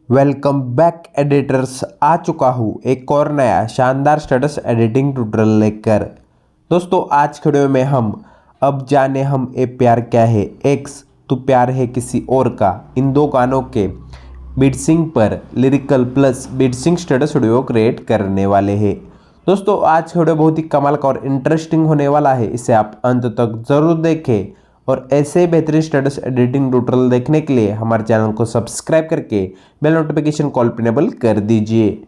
Welcome back editors. आ चुका हूँ एक और नया शानदार स्टेटस एडिटिंग ट्यूटोरियल लेकर। दोस्तों आज के वीडियो में हम अब जाने हम ए प्यार क्या है एक्स तू प्यार है किसी और का, इन दो गानों के बीटसिंग पर lyrical plus beat sync status video create करने वाले हैं। दोस्तों आज का वीडियो बहुत ही कमाल का और इंटरेस्टिंग होने वाला है, इसे आप अंत तक जरूर देखें और ऐसे ही बेहतरीन स्टेटस एडिटिंग ट्यूटोरियल देखने के लिए हमारे चैनल को सब्सक्राइब करके बेल नोटिफिकेशन कॉल पर इनेबल कर दीजिए।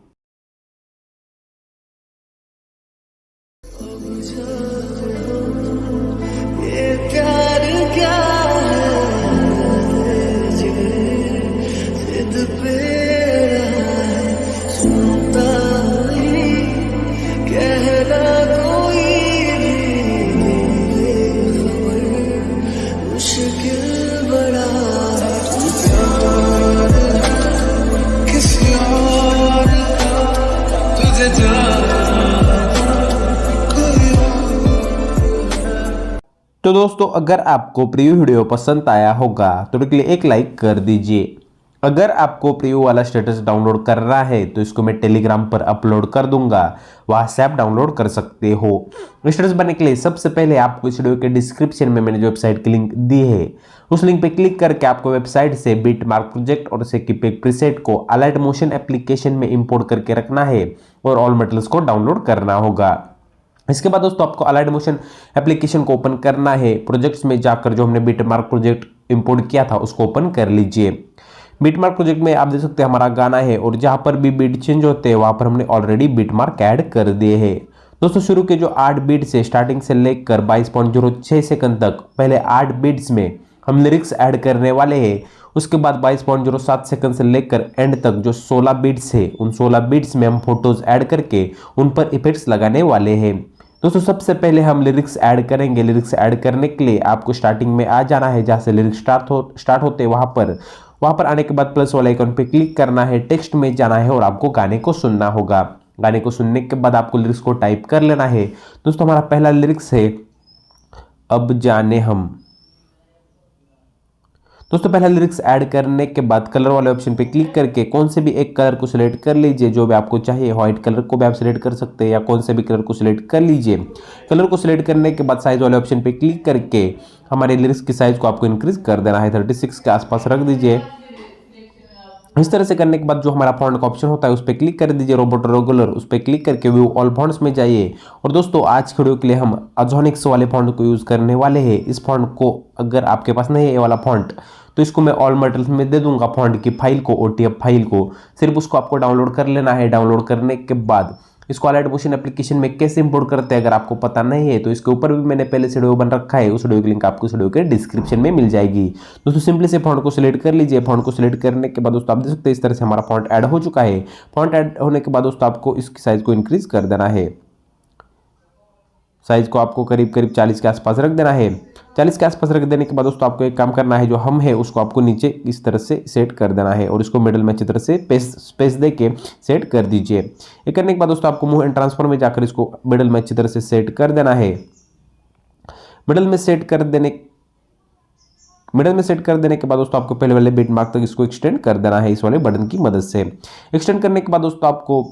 तो दोस्तों अगर आपको प्रीव्यू वीडियो पसंद आया होगा तो के लिए एक लाइक कर दीजिए। अगर आपको प्रीव्यू वाला स्टेटस डाउनलोड करना है तो इसको मैं टेलीग्राम पर अपलोड कर दूंगा, वहां से आप डाउनलोड कर सकते हो। स्टेटस बनने के लिए सबसे पहले आपको इस वीडियो के डिस्क्रिप्शन में मैंने जो वेबसाइट की लिंक दी है उस लिंक पे क्लिक करके आपको वेबसाइट से बिटमार्क प्रोजेक्ट और उसे पिक प्रीसेट को अलाइट मोशन एप्लीकेशन में इंपोर्ट करके रखना है और ऑल मटेरियल्स को डाउनलोड करना होगा। इसके बाद दोस्तों आपको अलाइट मोशन एप्लीकेशन को ओपन करना है। प्रोजेक्ट्स में जाकर जो हमने बिटमार्क प्रोजेक्ट इंपोर्ट किया था उसको ओपन कर लीजिए। बिटमार्क प्रोजेक्ट में आप देख सकते हैं हमारा गाना है और जहां पर भी बीट चेंज होते हैं वहां पर हमने ऑलरेडी बिटमार्क ऐड कर दिए हैं। दोस्तों शुरू के जो 8 बीट से स्टार्टिंग से लेकर 22.06 सेकंड तक पहले 8 बीट्स में हम लिरिक्स ऐड करने वाले हैं। उसके बाद 22.07 सेकंड से लेकर एंड तक जो 16 बीट्स है उन 16 बीट्स में हम फोटोज ऐड करके उन पर इफेक्ट्स लगाने वाले हैं। दोस्तों सबसे पहले हम लिरिक्स ऐड करेंगे। लिरिक्स ऐड करने के लिए आपको स्टार्टिंग में आ जाना है, जहां से लिरिक्स स्टार्ट होते हैं वहां पर आने के बाद प्लस वाले आइकन पे क्लिक करना है, टेक्स्ट में जाना है और आपको गाने को सुनना होगा। गाने को सुनने के बाद आपको लिरिक्स को टाइप कर लेना है। दोस्तों हमारा पहला लिरिक्स है अब जाने हम। दोस्तों पहला लिरिक्स ऐड करने के बाद कलर वाले ऑप्शन पे क्लिक करके कौन से भी एक कलर को सिलेक्ट कर लीजिए, जो भी आपको चाहिए। व्हाइट कलर को भी आप सिलेक्ट कर सकते हैं या कौन से भी कलर को सिलेक्ट कर लीजिए। कलर को सिलेक्ट करने के बाद साइज वाले ऑप्शन पे क्लिक करके हमारे लिरिक्स की साइज को आपको इंक्रीज कर देना है, 36 के आसपास रख दीजिए। इस तरह से करने के बाद जो हमारा फॉन्ट का ऑप्शन होता है उस पर क्लिक कर दीजिए, रोबोट रेगुलर, उस पर क्लिक करके व्यू ऑल फॉन्ट्स में जाइए। और दोस्तों आज के वीडियो के लिए हम अजोनिक्स वाले फॉन्ट को यूज करने वाले हैं। इस फॉन्ट को अगर आपके पास नहीं है ये वाला फॉन्ट तो इसको मैं ऑल मटेरियल्स में दे दूंगा फॉन्ट की फाइल को, ओटीएफ फाइल को। सिर्फ उसको आपको डाउनलोड कर लेना है। डाउनलोड करने के बाद इसको अलाइट मोशन एप्लीकेशन में कैसे इंपोर्ट करते हैं अगर आपको पता नहीं है तो इसके ऊपर भी मैंने पहले से वीडियो बन रखा है, उस वीडियो की लिंक आपको इस वीडियो के डिस्क्रिप्शन में मिल जाएगी। दोस्तों सिंपली से फॉन्ट को सिलेक्ट कर लीजिए। फॉन्ट को सिलेक्ट करने के बाद दोस्तों आप देख सकते हैं इस तरह से हमारा फॉन्ट ऐड हो चुका है। फॉन्ट ऐड होने के बाद दोस्तों आपको इसकी साइज को इंक्रीज कर देना है। साइज को आपको करीब करीब 40 के आसपास रख देना है। 40 के आसपास रख देने के बाद दोस्तों आपको एक काम करना है, जो हम है उसको आपको नीचे इस तरह से सेट कर देना है और इसको मिडल में अच्छी तरह से स्पेस दे के सेट कर दीजिए। ये करने के बाद दोस्तों आपको मूव एंड ट्रांसफर में जाकर इसको मिडल में अच्छी तरह से सेट कर देना है। मिडल में सेट कर देने के बाद दोस्तों आपको पहले वाले बीट मार्क तक इसको एक्सटेंड कर देना है इस वाले बटन की मदद से। एक्सटेंड करने के बाद दोस्तों आपको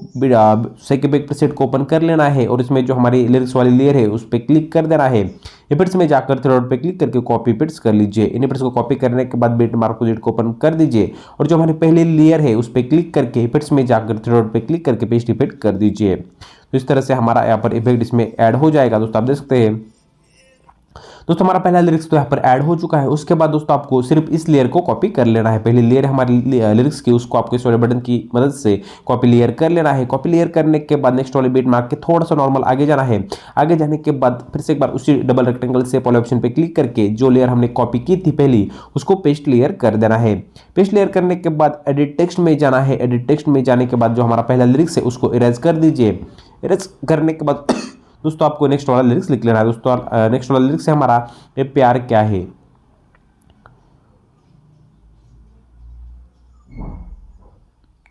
सेकंड बैक प्रीसेट को ओपन कर लेना है और इसमें जो हमारी लिरिक्स वाली लेयर है उस पर क्लिक कर देना है। इफेक्ट्स में जाकर थ्री डॉट पे क्लिक करके कॉपी इफेक्ट्स कर लीजिए। इन इफेक्ट्स को कॉपी करने के बाद बीट मार्क प्रोजेक्ट को ओपन कर दीजिए और जो हमारी पहली लेयर है उस पर क्लिक करके इफेक्ट्स में जाकर थ्री डॉट पे क्लिक करके पेस्ट इफेक्ट कर दीजिए। तो इस तरह से हमारा यहाँ पर इफेक्ट इसमें ऐड हो जाएगा। दोस्तों आप देख सकते हैं दोस्तों हमारा पहला लिरिक्स तो यहाँ पर ऐड हो चुका है। उसके बाद दोस्तों आपको सिर्फ इस लेयर को कॉपी कर लेना है। पहली लेयर हमारी लिरिक्स की उसको आपको इस वाले बटन की मदद से कॉपी लेयर कर लेना है। कॉपी लेयर करने के बाद नेक्स्ट वाले बीट मार्क के थोड़ा सा नॉर्मल आगे जाना है। आगे जाने के बाद फिर से एक बार उसी डबल रेक्टेंगल शेप वाले ऑप्शन पे क्लिक करके जो लेयर हमने कॉपी की थी पहली उसको पेस्ट लेयर कर देना है। पेस्ट लेयर करने के बाद एडिट टेक्स्ट में जाना है। एडिट टेक्स्ट में जाने के बाद जो हमारा पहला लिरिक्स है उसको इरेज कर दीजिए। इरेज करने के बाद दोस्तों आपको नेक्स्ट वाला लिरिक्स लिख लेना है। दोस्तों नेक्स्ट वाला लिरिक्स है हमारा ये प्यार क्या है।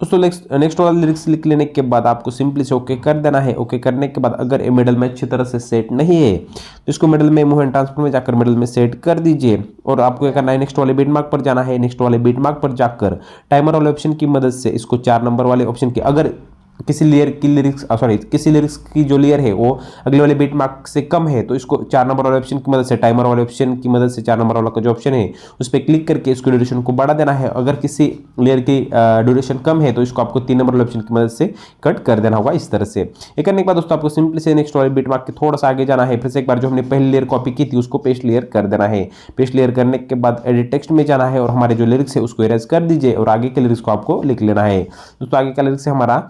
दोस्तों नेक्स्ट वाला लिरिक्स लिख लेने के बाद आपको सिंपली से ओके कर देना है। ओके करने के बाद अगर ये मिडल में अच्छी तरह से सेट नहीं है तो इसको मिडल में मूव एंड ट्रांसफर में जाकर मिडल में सेट कर दीजिए। और आपको क्या करना है, नेक्स्ट वाले बीट मार्क पर जाना है। नेक्स्ट वाले बीट मार्क पर जाकर टाइमर वाले ऑप्शन की मदद से इसको 4 नंबर वाले ऑप्शन की अगर किसी लिरिक्स की जो लेयर है वो अगले वाले बीट मार्क से कम है तो इसको 4 नंबर वाले ऑप्शन की मदद से, टाइमर वाले ऑप्शन की मदद से 4 नंबर वाला का जो ऑप्शन है उस पर क्लिक करके इसको ड्यूरेशन को बढ़ा देना है। अगर किसी लेयर की ड्यूरेशन कम है तो इसको आपको 3 नंबर वाले ऑप्शन की मदद से कट कर देना होगा इस तरह से। ये करने के बाद दोस्तों आपको सिंपली से नेक्स्ट वाले बीट मार्क के थोड़ा सा आगे जाना है। फिर से एक बार जो हमने पहली लेयर कॉपी की थी उसको पेस्ट लेयर कर देना है। पेस्ट लेयर करने के बाद एडिट टेक्स्ट में जाना है और हमारे जो लिरिक्स है उसको इरेज कर दीजिए और आगे के लिरिक्स को आपको लिख लेना है। दोस्तों आगे का लिरिक्स है हमारा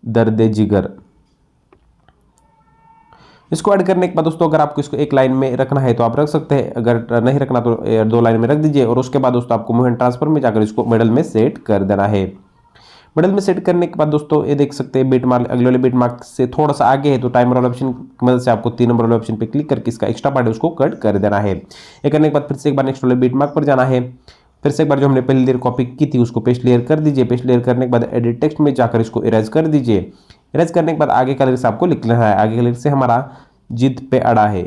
दर्द जिगर। इसको ऐड करने के बाद दोस्तों अगर आपको इसको एक लाइन में रखना है तो आप रख सकते हैं, अगर नहीं रखना तो 2 लाइन में रख दीजिए। और उसके बाद दोस्तों आपको मूव एंड ट्रांसफर में जाकर इसको मिडल में सेट कर देना है। मिडल में सेट करने के बाद दोस्तों ये देख सकते हैं बीट मार्क अगले वाले बीट मार्क से थोड़ा सा आगे है तो टाइमर वाले ऑप्शन की मदद से आपको 3 नंबर वाले ऑप्शन पे क्लिक करके इसका एक्स्ट्रा पार्ट है उसको कट कर देना है। ये करने के बाद फिर से एक बार नेक्स्ट वाले बीट मार्क पर जाना है। फिर से एक बार जो हमने पहली लेयर कॉपी की थी उसको पेस्ट लेयर कर दीजिए। पेस्ट लेयर करने के बाद एडिट टेक्स्ट में जाकर इसको इरेज कर दीजिए। इरेज करने के बाद आगे का लिरिक्स आपको लिख लेना है। आगे का लिरिक्स से हमारा जिद पे अड़ा है।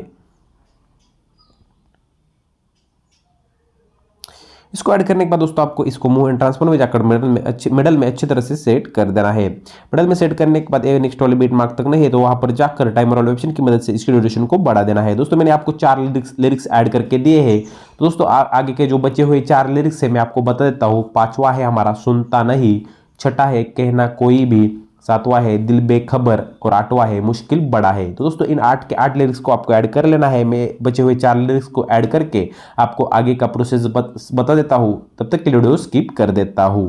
इसको ऐड करने के बाद दोस्तों आपको इसको मूव एंड ट्रांसफर में जाकर मिडल में अच्छी तरह से सेट कर देना है। मिडल में सेट करने के बाद नेक्स्ट वाले बीट मार्क तक नहीं है तो वहां पर जाकर टाइमर वाले ऑप्शन की मदद से इसकी ड्यूरेशन को बढ़ा देना है। दोस्तों मैंने आपको 4 लिरिक्स ऐड करके दिए हैं। तो दोस्तों आगे के जो बचे हुए 4 लिरिक्स है मैं आपको बता देता हूँ। 5वां है हमारा सुनता नहीं, 6ठा है कहना कोई भी, 7वां है दिल बेखबर और 8वां है मुश्किल बड़ा है। तो दोस्तों इन 8 के 8 लिरिक्स को आपको ऐड कर लेना है। मैं बचे हुए 4 लिरिक्स को ऐड करके आपको आगे का प्रोसेस बता देता हूं, तब तक के लिए वीडियो स्किप कर देता हूं।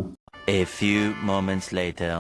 A few moments later.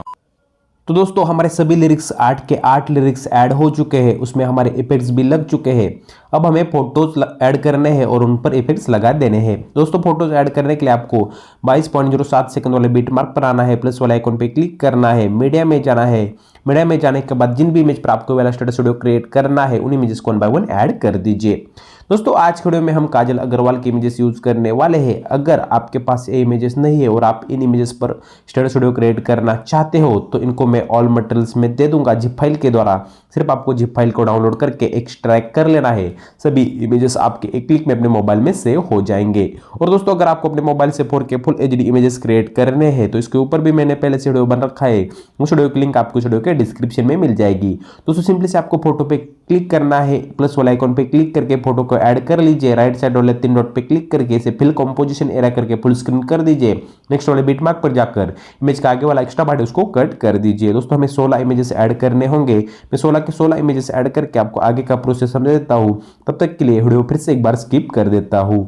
तो दोस्तों हमारे सभी लिरिक्स 8 के 8 लिरिक्स ऐड हो चुके हैं, उसमें हमारे इफेक्ट्स भी लग चुके हैं। अब हमें फोटोज ऐड करने हैं और उन पर इफेक्ट्स लगा देने हैं। दोस्तों फोटोज ऐड करने के लिए आपको 22.07 सेकंड वाले बीट मार्क पर आना है, प्लस वाले आइकन पे क्लिक करना है, मीडिया में जाना है। मीडिया में जाने के बाद जिन भी इमेज पर आपको वाला स्टेटस वीडियो क्रिएट करना है उन इमेजेस को 1 बाय 1 ऐड कर दीजिए। दोस्तों आज के वीडियो में हम काजल अग्रवाल के इमेजेस यूज करने वाले हैं। अगर आपके पास ये इमेजेस नहीं है और आप इन इमेजेस पर स्टेटस वीडियो क्रिएट करना चाहते हो तो इनको मैं ऑल मटेरियल्स में दे दूंगा जिप फाइल के द्वारा। सिर्फ आपको जिप फाइल को डाउनलोड करके एक्सट्रैक्ट कर लेना है। सभी इमेजेस आपके एक क्लिक में अपने मोबाइल में सेव हो जाएंगे। और दोस्तों अगर आपको अपने मोबाइल से 4K full HD images create करने हैं तो इसके ऊपर भी मैंने पहले से वीडियो बन रखा है, उस वीडियो की लिंक आपको इस वीडियो के डिस्क्रिप्शन में मिल जाएगी। दोस्तों सिंपली से आपको फोटो पे क्लिक करना है, प्लस वाला आइकन पे क्लिक करके फोटो को ऐड कर लीजिए। राइट साइड वाले 3 डॉट पे क्लिक करके इसे फिल कंपोजिशन एरिया करके फुल स्क्रीन कर दीजिए। नेक्स्ट वाले बीट मार्क पर जाकर इमेज का आगे वाला एक्स्ट्रा पार्ट है उसको कट कर दीजिए। दोस्तों हमें 16 इमेजेस ऐड करने होंगे। मैं 16 के 16 इमेजेस ऐड करके आपको आगे का प्रोसेस समझा देता हूं, तब तक के लिए वीडियो फिर से एक बार स्किप कर देता हूं।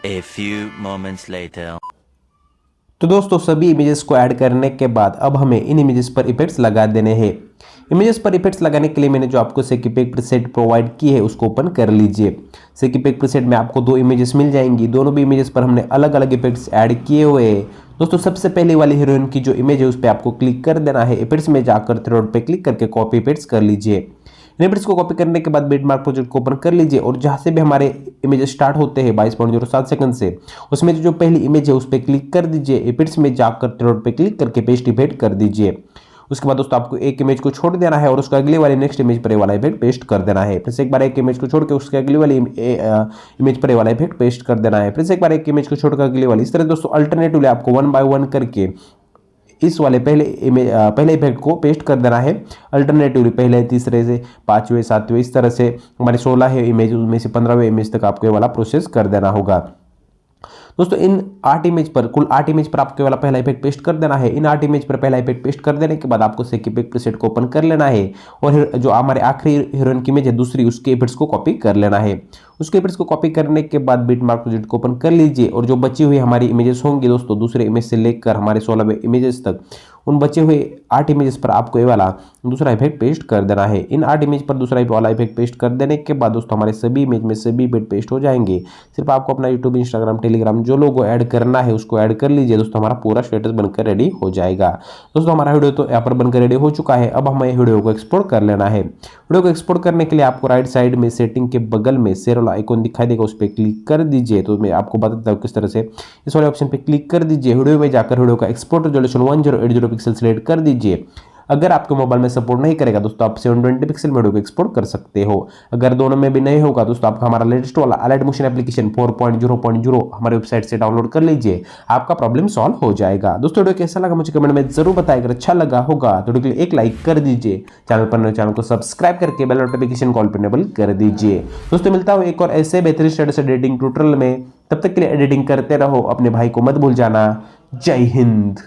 A few moments later. तो दोस्तों सभी इमेजेस को ऐड करने के बाद अब हमें इन इमेजेस पर इफेक्ट्स लगा देने हैं। इमेजेस पर इफेक्ट्स लगाने के लिए मैंने जो आपको सेकीपेक प्रीसेट प्रोवाइड की है उसको ओपन कर लीजिए। सेकीपेक प्रीसेट में आपको 2 इमेजेस मिल जाएंगी। दोनों भी इमेजेस पर हमने अलग अलग इफेक्ट्स ऐड किए हुए हैं। दोस्तों सबसे पहले वाली हीरोइन की जो इमेज है उस पर आपको क्लिक कर देना है। इफेक्ट्स में जाकर 3 डॉट पे क्लिक करके कॉपी इफेक्ट्स कर लीजिए। इमेज को कॉपी करने के बाद बीट मार्क प्रोजेक्ट को ओपन कर लीजिए और जहां से भी हमारे इमेज स्टार्ट होते हैं 22.07 सेकंड से, उसमें जो पहली इमेज है उस पर क्लिक कर दीजिए। इफेक्ट्स में जाकर 3 डॉट पे क्लिक करके पेस्ट इफेक्ट कर दीजिए। उसके बाद दोस्तों आपको एक इमेज को छोड़ देना है और उसका अगले वाले नेक्स्ट इमेज पर वाला इफेक्ट पेस्ट कर देना है। फिर से एक बार एक इमेज को छोड़ के उसके अगले वाली इमेज पर वाला इफेक्ट पेस्ट कर देना है। फिर से एक बार एक इमेज को छोड़कर अगले वाली, इस तरह दोस्तों अल्टरनेटिवली आपको 1 बाय 1 करके इस वाले पहले इफेक्ट को पेस्ट कर देना है। अल्टरनेटिवली पहले, तीसरे से 5वें 7वें इस तरह से हमारे 16 है इमेज, उनमें से 15वें इमेज तक आपको ये वाला प्रोसेस कर देना होगा। दोस्तों इन 8 इमेज पर, कुल 8 इमेज पर आपको वाला पहला इफेक्ट पेस्ट कर देना है। इन 8 इमेज पर पहला इफेक्ट पेस्ट कर देने के बाद आपको सेकीपेक प्रीसेट को ओपन कर लेना है और जो हमारे आखिरी हीरोइन की इमेज है दूसरी, उसके इफेक्ट्स को कॉपी कर लेना है। उसके इफेक्ट्स को कॉपी करने के बाद बीट मार्क प्रोजेक्ट को ओपन कर लीजिए और जो बची हुई हमारी इमेजेस होंगी दोस्तों, दूसरे इमेज से लेकर हमारे 16वें इमेजेस तक, उन बचे हुए 8 इमेजेस पर आपको ये वाला दूसरा इफेक्ट पेस्ट कर देना है। इन 8 इमेज पर दूसरा वाला इफेक्ट पेस्ट कर देने के बाद दोस्तों हमारे सभी इमेज में सभी इफेक्ट पेस्ट हो जाएंगे। सिर्फ आपको अपना यूट्यूब, इंस्टाग्राम, टेलीग्राम जो लोगो ऐड करना है उसको ऐड कर लीजिए। दोस्तों हमारा पूरा स्टेटस बनकर रेडी हो जाएगा। दोस्तों हमारा वीडियो तो यहाँ पर बनकर रेडी हो चुका है। अब हमें वीडियो को एक्सपोर्ट कर लेना है। वीडियो को एक्सपोर्ट करने के लिए आपको राइट साइड में सेटिंग के बगल में शेयर वाला आइकॉन दिखाई देगा, उस पर क्लिक कर दीजिए। तो मैं आपको बताता हूँ किस तरह से। इस वाले ऑप्शन पे क्लिक कर दीजिए। वीडियो में जाकर वीडियो का export resolution 1080p pixel select कर दीजिए। अगर आपके मोबाइल में सपोर्ट नहीं करेगा दोस्तों, आप 720 पिक्सल वीडियो को एक्सपोर्ट कर सकते हो। अगर दोनों में भी नहीं होगा दोस्तों, आपका हमारा लेटेस्ट वाला अलाइट मोशन एप्लीकेशन 4.0.0 हमारे वेबसाइट से डाउनलोड कर लीजिए, आपका प्रॉब्लम सॉल्व हो जाएगा। दोस्तों वीडियो कैसा लगा मुझे कमेंट में जरूर बताइए। अगर अच्छा लगा होगा तो वीडियो के लिए एक लाइक कर दीजिए, चैनल पर नए चैनल को सब्सक्राइब करके बेल नोटिफिकेशन कॉल पर इनेबल कर दीजिए। दोस्तों मिलता हूँ एक और ऐसे बेहतरीन स्टेटस एडिटिंग ट्यूटोरियल में, तब तक के लिए एडिटिंग करते रहो, अपने भाई को मत भूल जाना। जय हिंद।